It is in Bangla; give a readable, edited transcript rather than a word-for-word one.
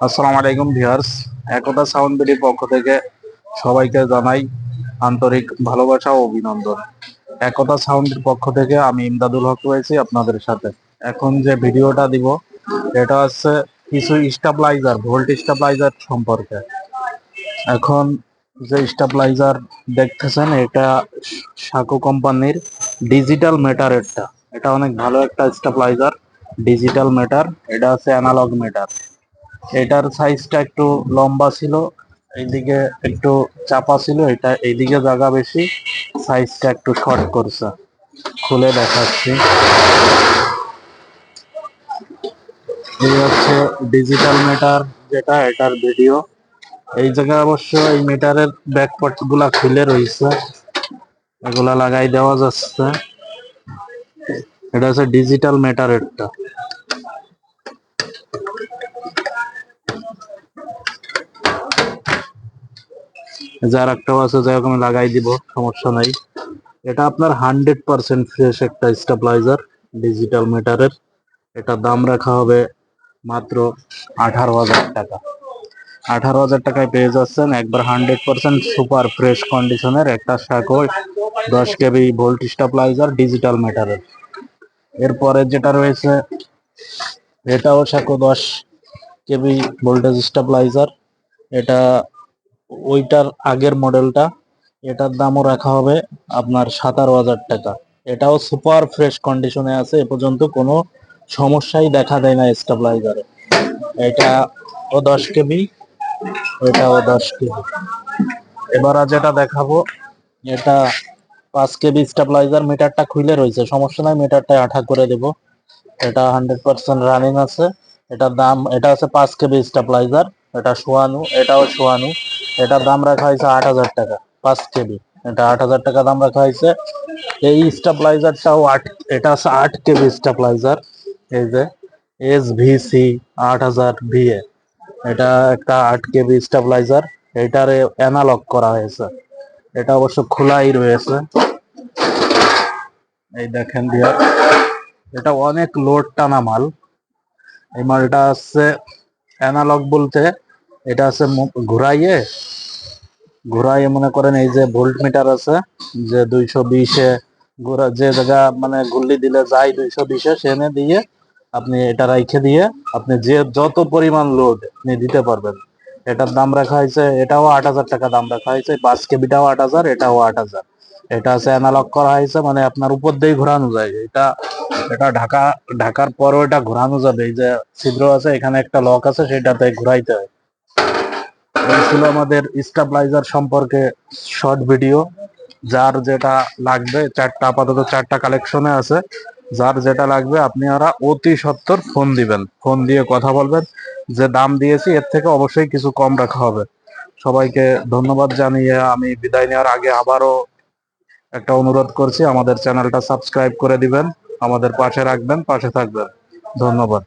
আসসালামু আলাইকুম ভিউয়ার্স। একতা সাউন্ড বিডির পক্ষ থেকে সবাইকে জানাই আন্তরিক ভালোবাসা ও অভিনন্দন। একতা সাউন্ডের পক্ষ থেকে আমি ইমদাদুল হক রয়েছি আপনাদের সাথে। এখন যে ভিডিওটা দিব এটা হচ্ছে কিছু স্টেবিলাইজার, ভোল্ট স্টেবিলাইজার সম্পর্কে। এখন যে স্টেবিলাইজার দেখতেছেন এটা সাকো কোম্পানির ডিজিটাল মিটারেরটা। এটা অনেক ভালো একটা স্টেবিলাইজার, ডিজিটাল মিটার। এটা হচ্ছে অ্যানালগ মিটার। এটার সাইজটা একটু লম্বা ছিল, এইদিকে একটু চাপা ছিল, এটা এইদিকে জায়গা বেশি, সাইজটা একটু শর্ট করছে। খুলে দেখাচ্ছি। এই হচ্ছে ডিজিটাল মিটার, যেটা এটার ভিডিও। এই জায়গায় অবশ্য এই মিটারের ব্যাকপার্ট গুলা খুলে রয়েছে, এগুলা লাগাই দেওয়া যাচ্ছে। এটা হচ্ছে ডিজিটাল মিটারেরটা। যার একটাও আছে, যাই হোক আমি লাগাই দিব, সমস্যা নাই। এটা আপনার 100% ফ্রেশ একটা স্টেবিলাইজার ডিজিটাল মিটারের। এটার দাম রাখা হবে মাত্র 18,000 টাকা। 18,000 টাকায় পেয়ে যাচ্ছেন একবার 100% সুপার ফ্রেশ কন্ডিশনের একটা সাকো 10 কেবি ভোল্ট স্টেবিলাইজার ডিজিটাল মিটারের। এরপরে যেটা রয়েছে এটাও সাকো 10 কেবি ভোল্টেজ স্টেবিলাইজার। এটা ওইটার আগের মডেলটা। এটার দামও রাখা হবে আপনার 17,000 টাকা। এটাও সুপার ফ্রেশ কন্ডিশনে আছে, এ পর্যন্ত কোনো সমস্যাই দেখা দেয় না স্টেবিলাইজারে। এটা ও 10 কেবি, এটাও 10 কেবি। এবার আর যেটা দেখাবো এটা 5 কেবি স্টেবিলাইজার। মিটারটা খুলে রয়েছে, সমস্যা নাই, মিটারটা আঠা করে দেব। এটা 100% রানিং আছে। এটার দাম, এটা আছে 5 কেবি স্টেবিলাইজার, এটা শোয়ানো, এটাও শোয়ানো। এটার দাম রাখা হয়েছে 8,000 টাকা। 5 কেবি, এটা 8,000 টাকা দাম রাখা হয়েছে। এই স্টেবিলাইজারটাও এটা আছে 8 কেবি স্টেবিলাইজার। এই যে SVC 8000 VA, এটা একটা 8 কেবি স্টেবিলাইজার। এটারে অ্যানালগ করা হয়েছে। এটা অবশ্য খোলাই রয়েছে, এই দেখেন ভিউয়ার। এটা অনেক লোড টানা মাল। এই মালটা হচ্ছে অ্যানালগ বলতে, এটা আছে ঘুরাইয়ে ঘুরাইয়ে মনে করেন এই যে ভোল্ট মিটার আছে, যে 220-এ ঘোরা, যে জায়গা মানে গুল্লি দিলে যায় 220-এ, সেনে দিয়ে আপনি এটা রাইখে দিয়ে আপনি যে যত পরিমাণ লোড আপনি দিতে পারবেন। এটার দাম রাখা হয়েছে, এটাও 8,000 টাকা দাম রাখা হয়েছে। 5 কেবিটাও 8,000, এটাও 8,000। এটা আছে অ্যানালগ করা হয়েছে, মানে আপনার উপর দিয়ে ঘোরানো যায়। এটা এটা ঢাকার পরও এটা ঘোরানো যাবে। এই যে ছিদ্র আছে, এখানে একটা লক আছে, সেটাতে ঘুরাইতে হয়। এই ছিল আমাদের স্টেবিলাইজার সম্পর্কে শর্ট ভিডিও। যার যেটা লাগবে, আপাতত 4টা কালেকশনে আছে। যার যেটা লাগবে আপনি ওরা অতি সত্বর ফোন দিবেন, ফোন দিয়ে কথা বলবেন। যে দাম দিয়েছি এর থেকে অবশ্যই কিছু কম রাখা হবে। সবাইকে ধন্যবাদ জানিয়ে আমি বিদায় নেওয়ার আগে আবারও একটা অনুরোধ করছি, আমাদের চ্যানেলটা সাবস্ক্রাইব করে দিবেন, আমাদের পাশে রাখবেন, পাশে থাকবেন। ধন্যবাদ।